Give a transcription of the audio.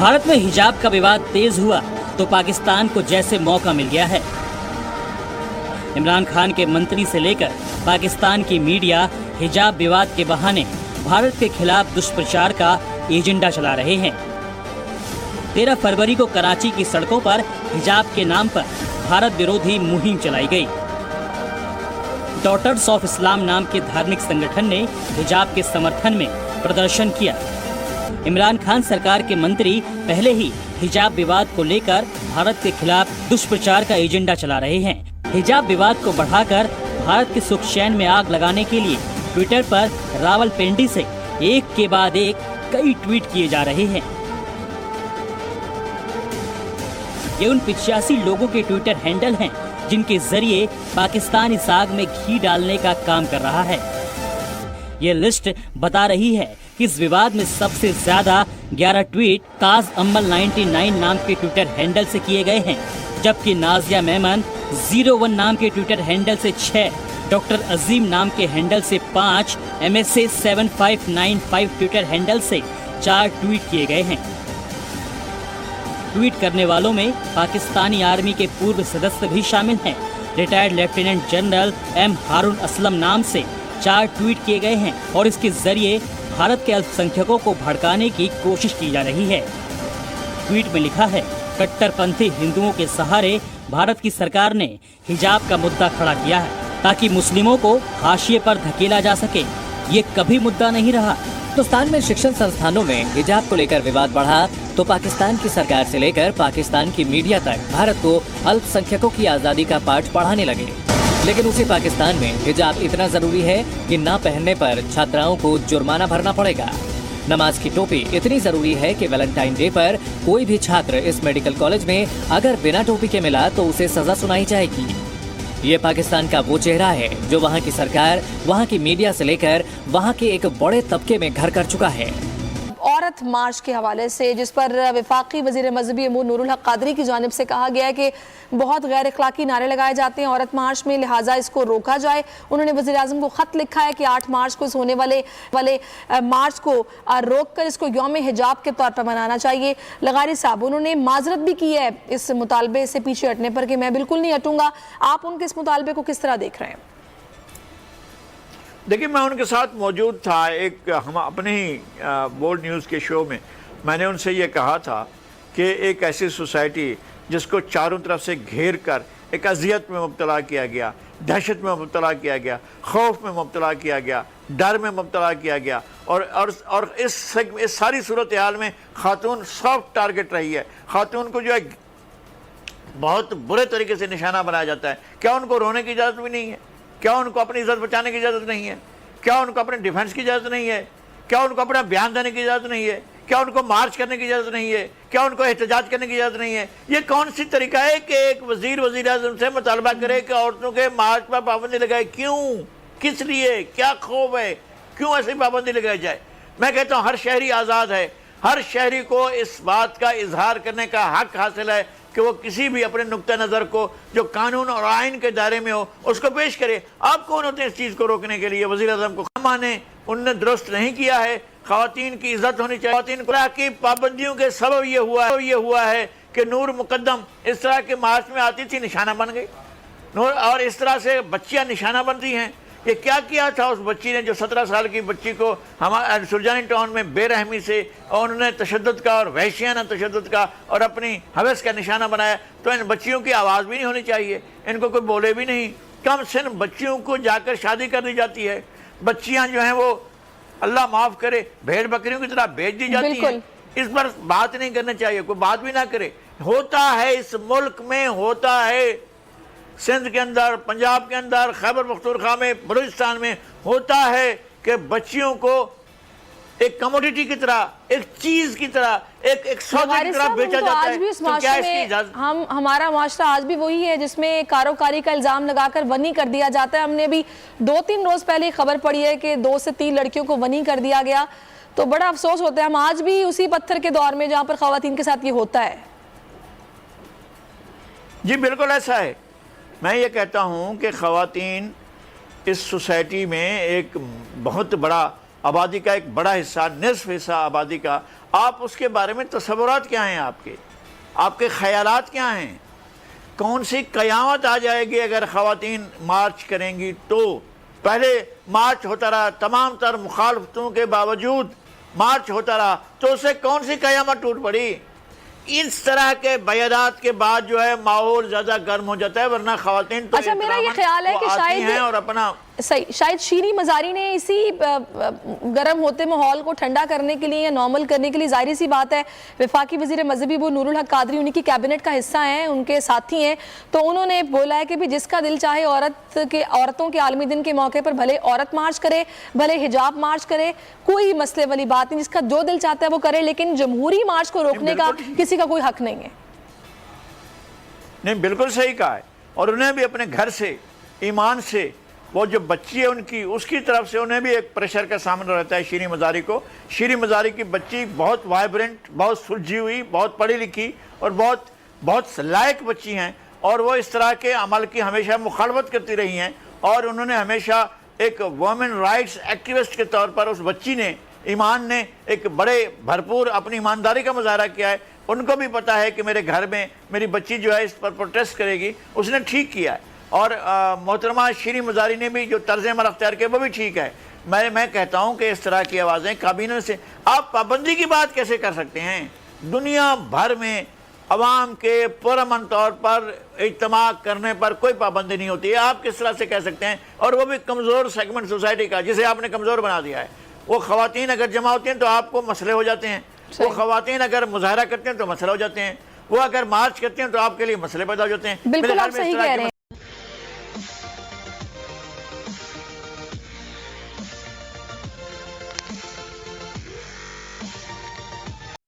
भारत में हिजाब का विवाद तेज हुआ तो पाकिस्तान को जैसे मौका मिल गया है। इमरान खान के मंत्री से लेकर पाकिस्तान की मीडिया हिजाब विवाद के बहाने भारत के खिलाफ दुष्प्रचार का एजेंडा चला रहे हैं। 13 फरवरी को कराची की सड़कों पर हिजाब के नाम पर भारत विरोधी मुहिम चलाई गई। डॉटर्स ऑफ इस्लाम नाम के धार्मिक संगठन ने हिजाब के समर्थन में प्रदर्शन किया। इमरान खान सरकार के मंत्री पहले ही हिजाब विवाद को लेकर भारत के खिलाफ दुष्प्रचार का एजेंडा चला रहे हैं। हिजाब विवाद को बढ़ाकर भारत के सुख चैन में आग लगाने के लिए ट्विटर पर रावलपिंडी से एक के बाद एक कई ट्वीट किए जा रहे हैं। ये उन 85 लोगों के ट्विटर हैंडल हैं जिनके जरिए पाकिस्तान इस आग में घी डालने का काम कर रहा है। ये लिस्ट बता रही है कि इस विवाद में सबसे ज्यादा 11 ट्वीट ताज अम्मल 99 नाम के ट्विटर हैंडल से किए गए हैं, जबकि नाजिया मेमन 01 नाम के ट्विटर हैंडल से 6, डॉक्टर अजीम नाम के हैंडल से 5, MSA 7595 ट्विटर हैंडल से 4 ट्वीट किए गए हैं। ट्वीट करने वालों में पाकिस्तानी आर्मी के पूर्व सदस्य भी शामिल हैं। रिटायर्ड लेफ्टिनेंट जनरल M हारून असलम नाम से 4 ट्वीट किए गए हैं और इसके जरिए भारत के अल्पसंख्यकों को भड़काने की कोशिश की जा रही है। ट्वीट में लिखा है, कट्टरपंथी हिंदुओं के सहारे भारत की सरकार ने हिजाब का मुद्दा खड़ा किया है ताकि मुस्लिमों को हाशिए पर धकेला जा सके। ये कभी मुद्दा नहीं रहा। हिंदुस्तान में शिक्षण संस्थानों में हिजाब को लेकर विवाद बढ़ा तो पाकिस्तान की सरकार से लेकर पाकिस्तान की मीडिया तक भारत को अल्पसंख्यकों की आजादी का पाठ पढ़ाने लगे। लेकिन उसी पाकिस्तान में हिजाब इतना जरूरी है कि ना पहनने पर छात्राओं को जुर्माना भरना पड़ेगा। नमाज की टोपी इतनी जरूरी है कि वैलेंटाइन डे पर कोई भी छात्र इस मेडिकल कॉलेज में अगर बिना टोपी के मिला तो उसे सजा सुनाई जाएगी। ये पाकिस्तान का वो चेहरा है जो वहाँ की सरकार, वहाँ की मीडिया से लेकर वहाँ के एक बड़े तबके में घर कर चुका है। औरत मार्च के हवाले से जिस पर वफाकी वज़ीर मज़हबी अमूर नूरुल हक कादरी की जानिब से कहा गया है कि बहुत गैर अखलाकी नारे लगाए जाते हैं औरत मार्च में, लिहाजा इसको रोका जाए। उन्होंने वज़ीर आज़म को ख़त लिखा है कि 8 मार्च को होने वाले मार्च को रोक कर इसको यौम हिजाब के तौर पर मनाना चाहिए। लगारी साहब उन्होंने माजरत भी की है इस मुतालबे से पीछे हटने पर कि मैं बिल्कुल नहीं हटूंगा। आप उनके इस मुतालबे को किस तरह देख रहे हैं? देखिए, मैं उनके साथ मौजूद था एक हम अपने ही बोल्ड न्यूज़ के शो में। मैंने उनसे ये कहा था कि एक ऐसी सोसाइटी जिसको चारों तरफ से घेर कर एक अजियत में मुब्तला किया गया, दहशत में मुब्तला किया गया, खौफ में मुब्तला किया गया, डर में मुब्तला किया गया और इस सारी सूरत हाल में खातून सॉफ्ट टारगेट रही है। खातून को जो है बहुत बुरे तरीके से निशाना बनाया जाता है। क्या उनको रोने की इजाज़त भी नहीं है? क्या उनको अपनी इज्जत बचाने की इजाज़त नहीं है? क्या उनको अपने डिफेंस की इजाज़त नहीं है? क्या उनको अपना बयान देने की इजाज़त नहीं है? क्या उनको मार्च करने की इजाज़त नहीं है? क्या उनको एहतजाज करने की इजाज़त नहीं है? ये कौन सी तरीका है कि एक वज़ीर आज़म से मुतालबा करे कि औरतों के मार्च पर पाबंदी लगाए? क्यों? किस लिए? क्या खौफ है? क्यों ऐसी पाबंदी लगाई जाए? मैं कहता हूँ हर शहरी आज़ाद है। हर शहरी को इस बात का इजहार करने का हक हासिल है कि वो किसी भी अपने नुक्ता नज़र को जो कानून और आइन के दायरे में हो उसको पेश करे। आप कौन होते हैं इस चीज़ को रोकने के लिए? वज़ीर आज़म को माने उनने दुरुस्त नहीं किया है। ख़वातीन की इज़्ज़त होनी चाहिए। ख़वातीन को की पाबंदियों के सबब ये हुआ है कि नूर मुकद्दम इस तरह के मार्च में आती थी, निशाना बन गई। नूर और इस तरह से बच्चियाँ निशाना बनती हैं। ये क्या किया था उस बच्ची ने जो 17 साल की बच्ची को हमारे सुरजानी टाउन में बेरहमी से और उन्होंने तशद्दुद का और वहशियाना तशद्दुद का और अपनी हवस का निशाना बनाया। तो इन बच्चियों की आवाज़ भी नहीं होनी चाहिए, इनको कोई बोले भी नहीं। कम से कम बच्चियों को जाकर शादी कर दी जाती है। बच्चियां जो हैं वो अल्लाह माफ़ करे भेड़ बकरियों की तरह बेच दी जाती हैं। इस पर बात नहीं करना चाहिए, कोई बात भी ना करे। होता है इस मुल्क में, होता है सिंध के अंदर, पंजाब के अंदर, खैबर पख्तूनख्वा में, बलूचिस्तान में होता है कि बच्चियों को एक कमोडिटी की तरह, एक चीज की तरह, एक सौदे की तरह बेचा जाता है। तो क्या इसकी इजाजत? हमारा माशरा आज भी वही है जिसमें कारोकारी का इल्जाम लगाकर वनी कर दिया जाता है। हमने भी 2-3 रोज पहले खबर पड़ी है कि 2 से 3 लड़कियों को वनी कर दिया गया। तो बड़ा अफसोस होता है, हम आज भी उसी पत्थर के दौर में जहाँ पर खवातीन के साथ ये होता है। जी बिल्कुल ऐसा है। मैं ये कहता हूँ कि ख़वातीन इस सोसाइटी में एक बहुत बड़ा آبادی کا ایک بڑا حصہ، نصف حصہ آبادی کا، آپ اس کے بارے میں تصورات کیا ہیں آپ کے خیالات کیا ہیں؟ کون سی قیامت آ جائے گی اگر خواتین مارچ کریں گی تو؟ پہلے مارچ ہوتا رہا، تمام تر مخالفتوں کے باوجود مارچ ہوتا رہا، تو اس سے کون سی قیامت ٹوٹ پڑی؟ اس طرح کے بیانات کے بعد جو ہے ماحول زیادہ گرم ہو جاتا ہے، ورنہ خواتین تو اچھا، میرا یہ خیال ہے کہ شاید اور اپنا شاید شیریں مزاری نے اسی گرم ہوتے ماحول کو ٹھنڈا کرنے کے لیے یا نارمل کرنے کے لیے، ظاہری سی بات ہے وفاقی وزیر مذہبی وہ نور الحق قادری انہی کی کیبنٹ کا حصہ ہیں، ان کے ساتھی ہیں، تو انہوں نے بولا ہے کہ بھی جس کا دل چاہے عورتوں کے عالمی دن کے موقع پر بھلے عورت مارچ کرے، بھلے حجاب مارچ کرے، کوئی مسئلے والی بات نہیں، جس کا جو دل چاہتا ہے وہ کرے، لیکن جمہوری مارچ کو روکنے کا کسی کا کوئی حق نہیں ہے۔ نہیں، بالکل صحیح کہا ہے، اور انہیں بھی اپنے گھر سے، ایمان سے، وہ جو بچی ہے ان کی، اس کی طرف سے انہیں بھی ایک پریشر کا سامنا رہتا ہے شیریں مزاری کو۔ شیریں مزاری کی بچی بہت وائبرنٹ، بہت سلجھی ہوئی، بہت پڑھی لکھی اور بہت لائق بچی ہیں، اور وہ اس طرح کے عمل کی ہمیشہ مخالفت کرتی رہی ہیں، اور انہوں نے ہمیشہ ایک وومن رائٹس ایکٹیوسٹ کے طور پر اس بچی نے، ایمان نے ایک بڑے بھرپور اپنی ایمانداری کا مظاہرہ کیا ہے۔ ان کو بھی پتا ہے کہ میرے گھر میں میری بچی جو ہے اس پر پروٹیسٹ کرے گی، اس نے ٹھیک کیا ہے، اور محترمہ شیریں مزاری نے بھی جو طرز عمل اختیار کیا وہ بھی ٹھیک ہے۔ میں کہتا ہوں کہ اس طرح کی آوازیں کابینہ سے آپ پابندی کی بات کیسے کر سکتے ہیں؟ دنیا بھر میں عوام کے پرامن طور پر اجتماع کرنے پر کوئی پابندی نہیں ہوتی ہے، آپ کس طرح سے کہہ سکتے ہیں؟ اور وہ بھی کمزور سیگمنٹ سوسائٹی کا، جسے آپ نے کمزور بنا دیا ہے۔ وہ خواتین اگر جمع ہوتی ہیں تو آپ کو مسئلے ہو جاتے ہیں، وہ خواتین اگر مظاہرہ کرتے ہیں تو مسئلہ ہو جاتے ہیں، وہ اگر مارچ کرتے ہیں تو آپ کے لیے مسئلے پیدا ہو جاتے ہیں۔ بالکل آپ صحیح کہہ رہے ہیں۔